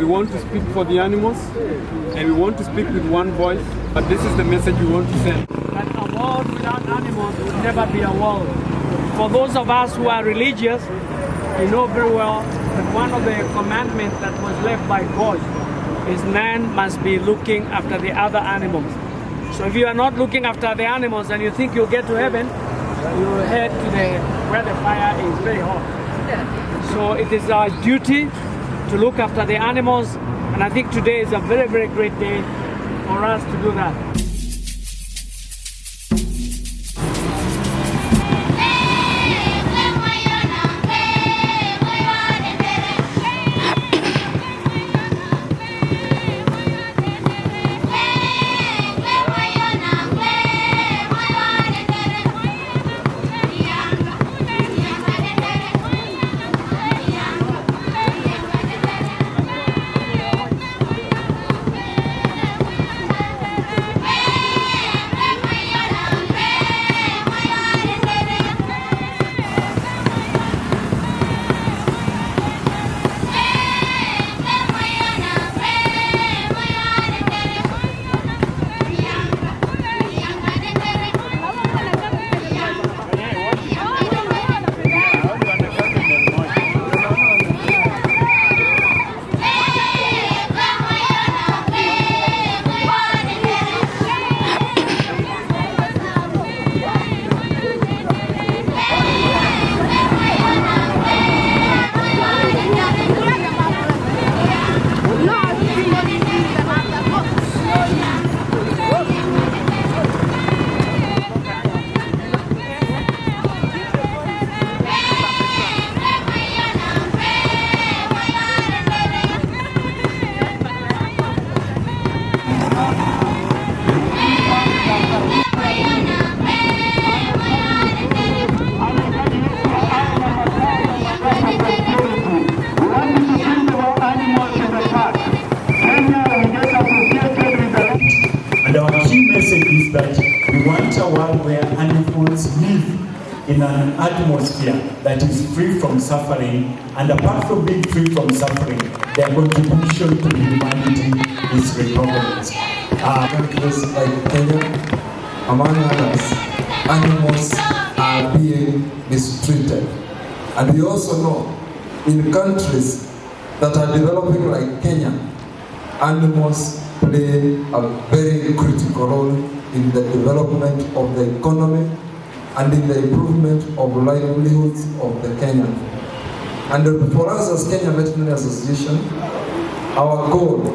want to speak for the animals, and we want to speak with one voice, but this is the message we want to send. That a world without animals would never be a world. For those of us who are religious, you know very well that one of the commandments that was left by God is man must be looking after the other animals. So if you are not looking after the animals and you think you'll get to heaven, you will head to where the fire is very hot. So it is our duty to look after the animals, and I think today is a very, very great day for us to do that. In an atmosphere that is free from suffering, and apart from being free from suffering, their contribution to humanity is recognized. Countries like Kenya, among others, animals are being mistreated. And we also know in countries that are developing like Kenya, animals play a very critical role in the development of the economy and in the improvement of livelihoods of the Kenyan. And for us as Kenya Veterinary Association, our goal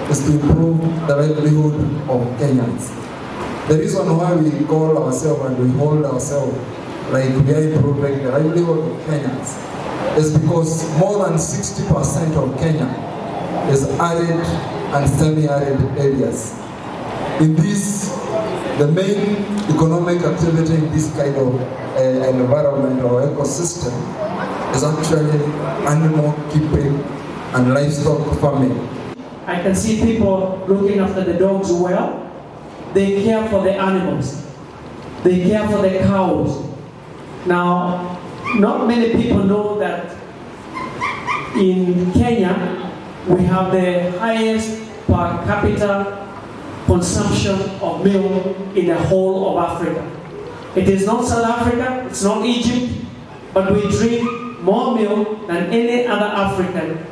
is to improve the livelihood of Kenyans. The reason why we call ourselves and we hold ourselves like we are improving the livelihood of Kenyans is because more than 60% of Kenya is arid and semi-arid areas. In this, the main economic activity in this kind of environment or ecosystem is actually animal keeping and livestock farming. I can see people looking after the dogs well. They care for the animals. They care for the cows. Now, not many people know that in Kenya, we have the highest per capita consumption of milk in the whole of Africa. It is not South Africa, it's not Egypt, but we drink more milk than any other African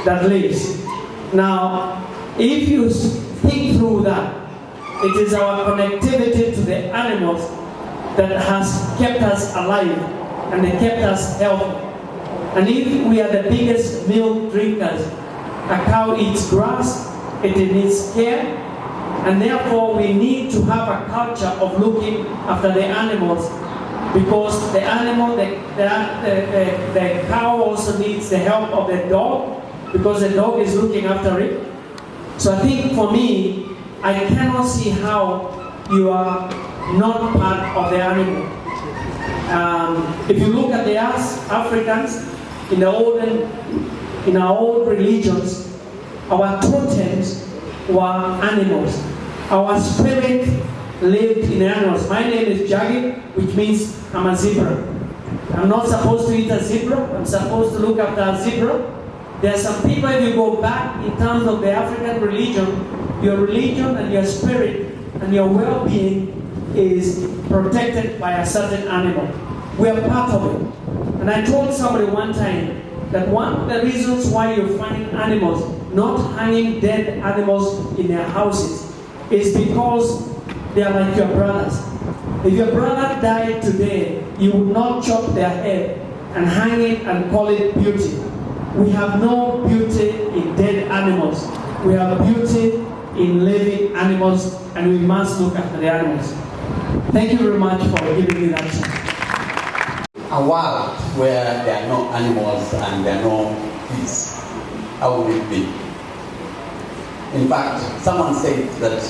that lives. Now, if you think through that, it is our connectivity to the animals that has kept us alive and they kept us healthy. And if we are the biggest milk drinkers, a cow eats grass, it needs care, and therefore we need to have a culture of looking after the animals, because the animal, the cow also needs the help of the dog, because the dog is looking after it. So I think for me, I cannot see how you are not part of the animal. If you look at the Africans, in our old religions, our totems were animals. Our spirit lived in animals. My name is Jagi, which means I'm a zebra. I'm not supposed to eat a zebra. I'm supposed to look after a zebra. There are some people, if you go back in terms of the African religion and your spirit and your well-being is protected by a certain animal. We are part of it. And I told somebody one time that one of the reasons why you find animals not hanging dead animals in their houses is because they are like your brothers. If your brother died today, you would not chop their head and hang it and call it beauty. We have no beauty in dead animals. We have beauty in living animals, and we must look after the animals. Thank you very much for giving me that chance. A world where there are no animals and there are no peace, how would it be? In fact, someone said that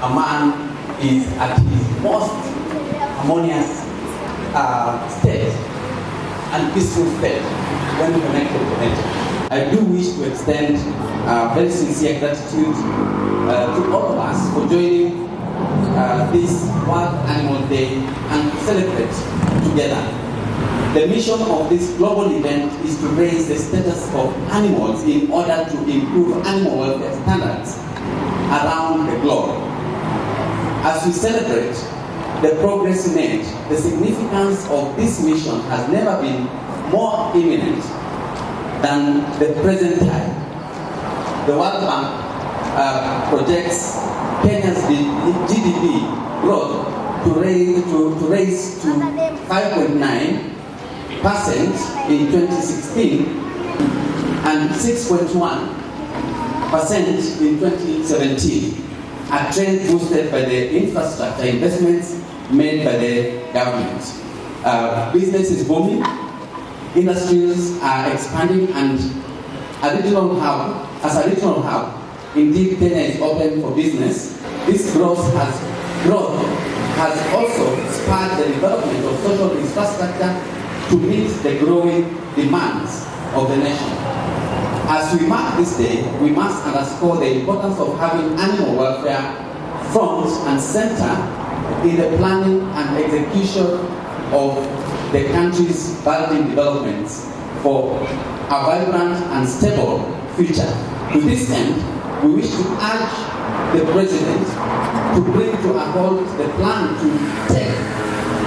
a man is at his most harmonious state and peaceful state when connected to nature. I do wish to extend very sincere gratitude to all of us for joining this World Animal Day and celebrate together. The mission of this global event is to raise the status of animals in order to improve animal welfare standards around the globe. As we celebrate the progress made, the significance of this mission has never been more imminent than the present time. The World Bank projects Kenya's GDP growth to raise to 5.9% in 2016 and 6.1% in 2017, a trend boosted by the infrastructure investments made by the government. Business is booming, industries are expanding, and as a regional hub, indeed Kenya is open for business. This growth has also spurred the development of social infrastructure to meet the growing demands of the nation. As we mark this day, we must underscore the importance of having animal welfare front and center in the planning and execution of the country's bulging developments for a vibrant and stable future. To this end, we wish to urge the President to bring to a halt the plan to take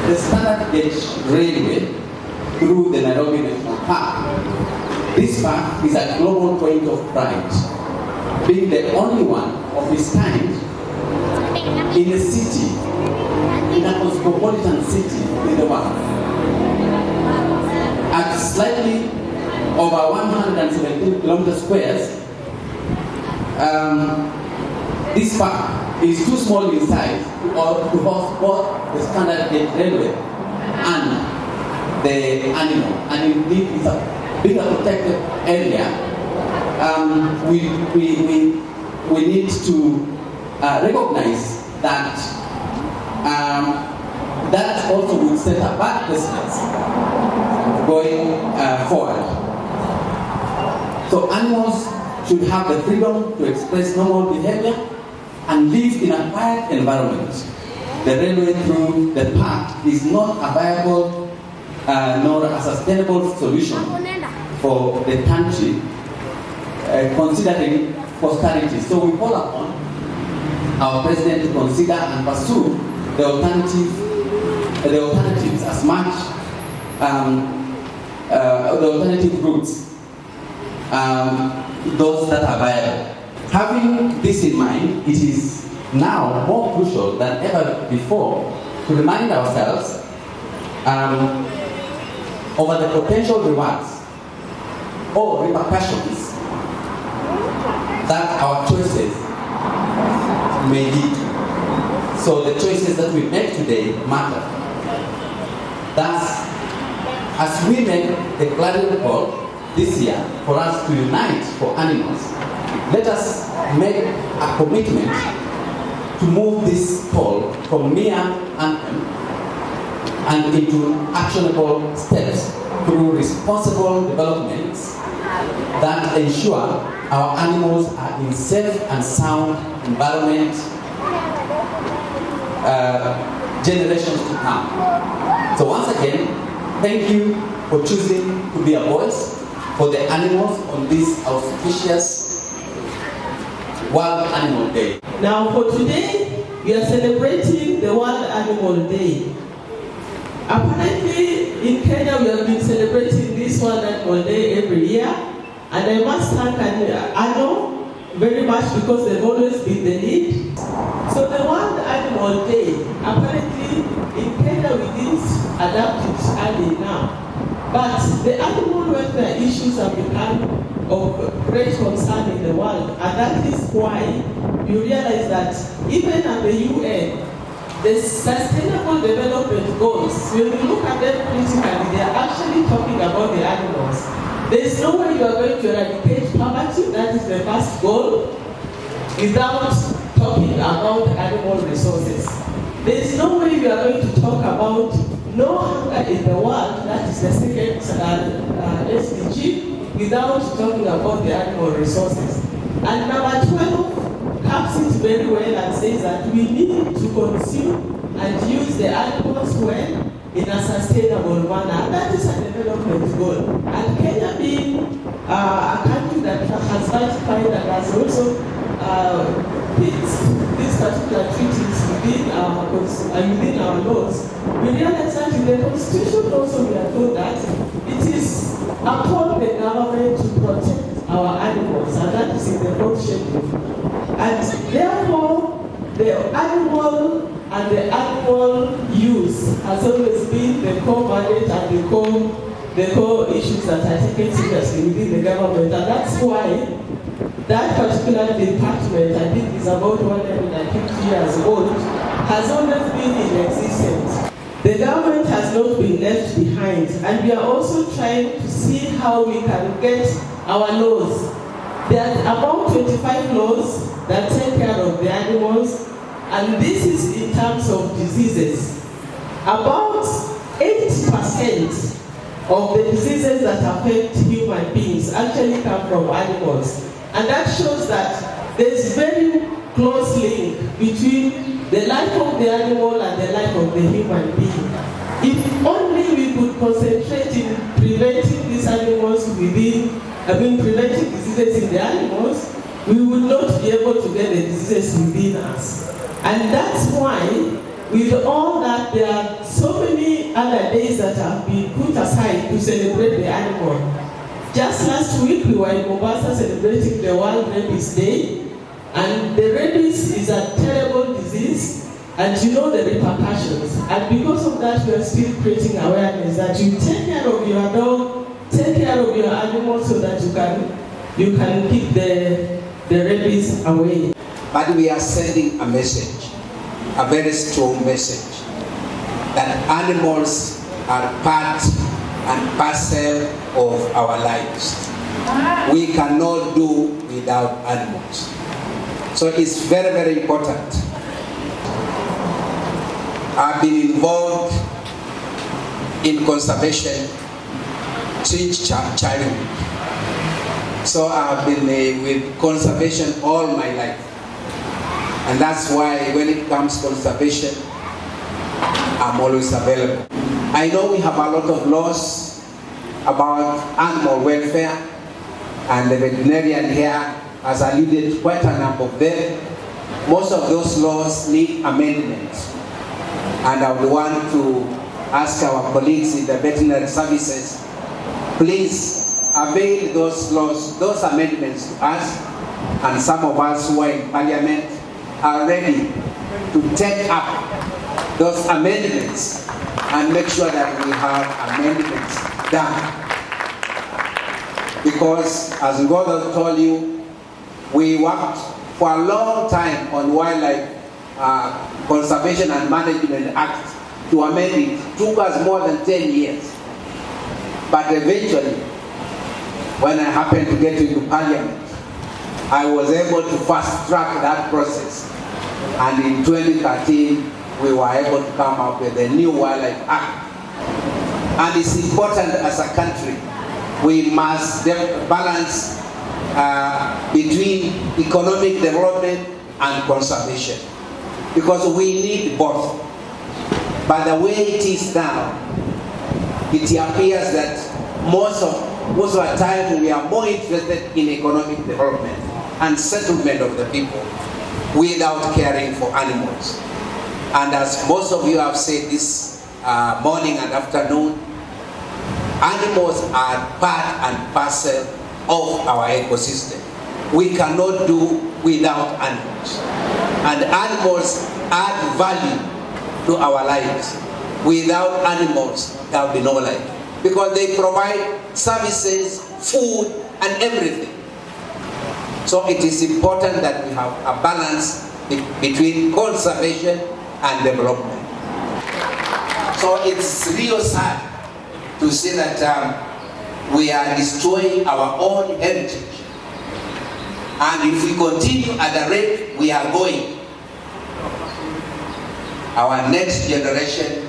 the standard gauge railway through the Nairobi National Park. This park is a global point of pride, being the only one of its kind in a city, in a cosmopolitan city in the world. At slightly over 117 kilometer squares, this park is too small in size to host both the standard gauge railway and the animal, and indeed it's a bigger protected area. We need to recognize that that also will set a bad precedence going forward. So animals should have the freedom to express normal behavior and live in a quiet environment. The railway through the park is not a viable nor a sustainable solution for the country, considering prosperity. So we call upon our President to consider and pursue the alternatives as much, the alternative routes, those that are viable. Having this in mind, it is now more crucial than ever before to remind ourselves over the potential rewards or repercussions that our choices may lead. So the choices that we make today matter. Thus, as we make the clarion call this year for us to unite for animals, let us make a commitment to move this call from mere anthem and into actionable steps through responsible developments that ensure our animals are in safe and sound environment generations to come. So once again, thank you for choosing to be a voice for the animals on this auspicious World Animal Day. Now for today, we are celebrating the World Animal Day. Apparently, in Kenya, we have been celebrating this World Animal Day every year, and I must thank ANO very much because they've always been the lead. So the World Animal Day, apparently in Kenya we didn't adapt it early now. But the animal welfare issues have become of great concern in the world, and that is why you realize that even at the UN, the Sustainable Development Goals, when you look at them critically, they are actually talking about the animals. There is no way you are going to eradicate poverty, that is the first goal, without talking about animal resources. There is no way you are going to talk about no hunger in the world, that is the second SDG, without talking about the animal resources. And number 12 caps it very well and says that we need to consume and use the animals well in a sustainable manner. That is a development goal. And Kenya being a country that has ratified and has also these particular treaties within our laws, we realize that in the Constitution also we are told that it is upon the government to protect our animals, and that is in the fourth schedule. And therefore, the animal and the animal use has always been the core mandate and the core issues that are taken seriously within the government, and that's why that particular department, I think is about 150 years old, has always been in existence. The government has not been left behind, and we are also trying to see how we can get our laws. There are about 25 laws that take care of the animals, and this is in terms of diseases. About 80% of the diseases that affect human beings actually come from animals. And that shows that there is very close link between the life of the animal and the life of the human being. If only we could concentrate in preventing these animals preventing diseases in the animals, we would not be able to get the diseases within us. And that's why, with all that, there are so many other days that have been put aside to celebrate the animal. Just last week, we were in Mombasa celebrating the World Rabies Day, and the rabies is a terrible disease, and you know the repercussions. And because of that, we are still creating awareness that you take care of your dog, take care of your animal so that you can keep the rabies away. But we are sending a message, a very strong message, that animals are part and parcel of our lives. We cannot do without animals. So it's very, very important. I've been involved in conservation since childhood. So I've been with conservation all my life. And that's why when it comes to conservation, I'm always available. I know we have a lot of laws about animal welfare, and the veterinarian here has alluded to quite a number of them. Most of those laws need amendments, and I would want to ask our colleagues in the veterinary services, please avail those laws, those amendments to us, and some of us who are in Parliament are ready to take up those amendments and make sure that we have amendments done. Because, as God has told you, we worked for a long time on Wildlife Conservation and Management Act to amend it. It took us more than 10 years. But eventually, when I happened to get into Parliament, I was able to fast track that process. And in 2013, we were able to come up with a new Wildlife Act. And it's important as a country, we must balance between economic development and conservation, because we need both. But the way it is now, it appears that most of most of the time we are more interested in economic development and settlement of the people without caring for animals. And as most of you have said this morning and afternoon, animals are part and parcel of our ecosystem. We cannot do without animals. And animals add value to our lives. Without animals, there will be no life. Because they provide services, food, and everything. So it is important that we have a balance between conservation and development. So it's real sad to see that we are destroying our own heritage. And if we continue at the rate we are going, our next generation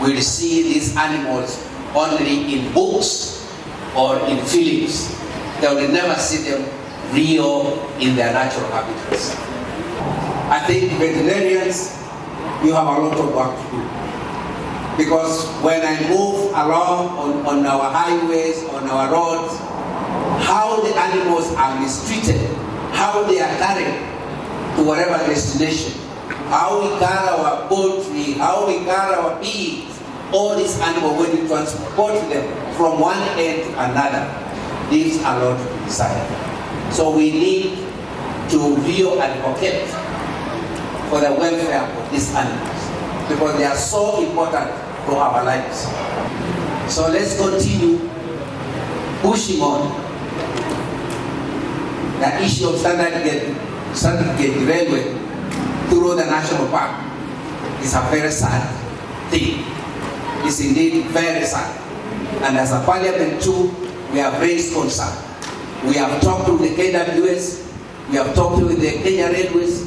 will see these animals only in books or in films. They will never see them real in their natural habitats. I think veterinarians, you have a lot of work to do. Because when I move along on our highways, on our roads, how the animals are mistreated, how they are carried to whatever destination, how we carry our poultry, how we carry our pigs, all these animals, when we transport them from one end to another, leaves a lot to be desired. So we need to really advocate for the welfare of these animals because they are so important to our lives. So let's continue pushing on the issue of standard gauge railway through the national park. Is a very sad thing. It's indeed very sad. And as a parliament too, we have raised concern. We have talked to the KWS, we have talked to the Kenya Railways,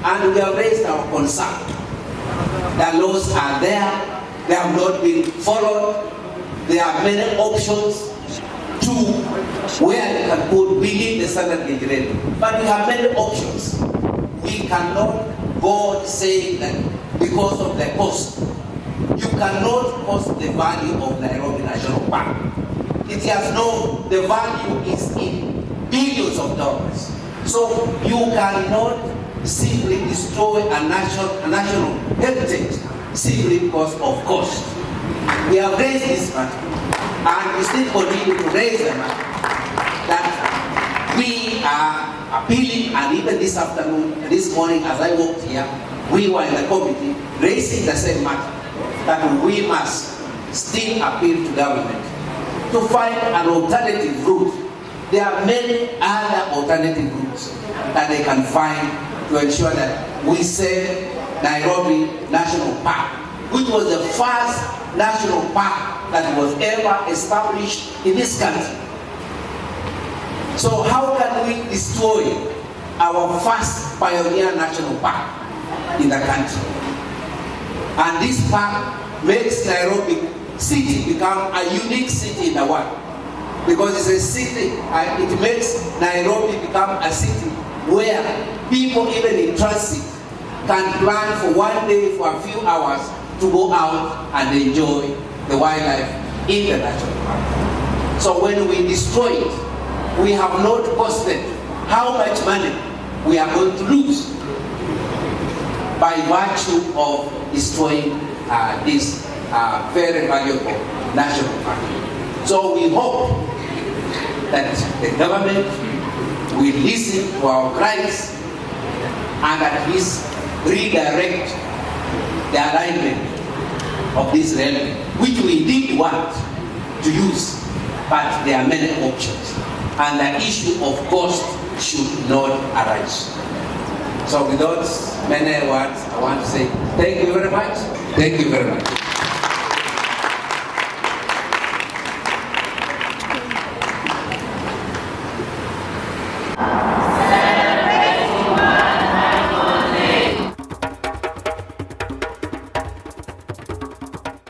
and we have raised our concern. The laws are there, they have not been followed. There are many options to where you can put within the standard gauge railway. But we have many options. We cannot go saying that because of the cost. You cannot cost the value of Nairobi National Park. It has no, the value is in billions of dollars. So you cannot simply destroy a national heritage simply because of cost. We have raised this matter and we still continue to raise the matter that we are appealing, and even this afternoon, this morning as I walked here, we were in the committee raising the same matter that we must still appeal to government to find an alternative route. There are many other alternative routes that they can find to ensure that we save Nairobi National Park, which was the first national park that was ever established in this country. So how can we destroy our first pioneer national park in the country? And this park makes Nairobi city become a unique city in the world. Because it's a city, it makes Nairobi become a city where people even in transit can plan for one day for a few hours to go out and enjoy the wildlife in the national park. So when we destroy it, we have not costed how much money we are going to lose by virtue of destroying this very valuable national park. So we hope that the government will listen to our cries and at least redirect the alignment of this railway, which we did want to use, but there are many options. And the issue of cost should not arise. So without many words, I want to say thank you very much. Thank you very much.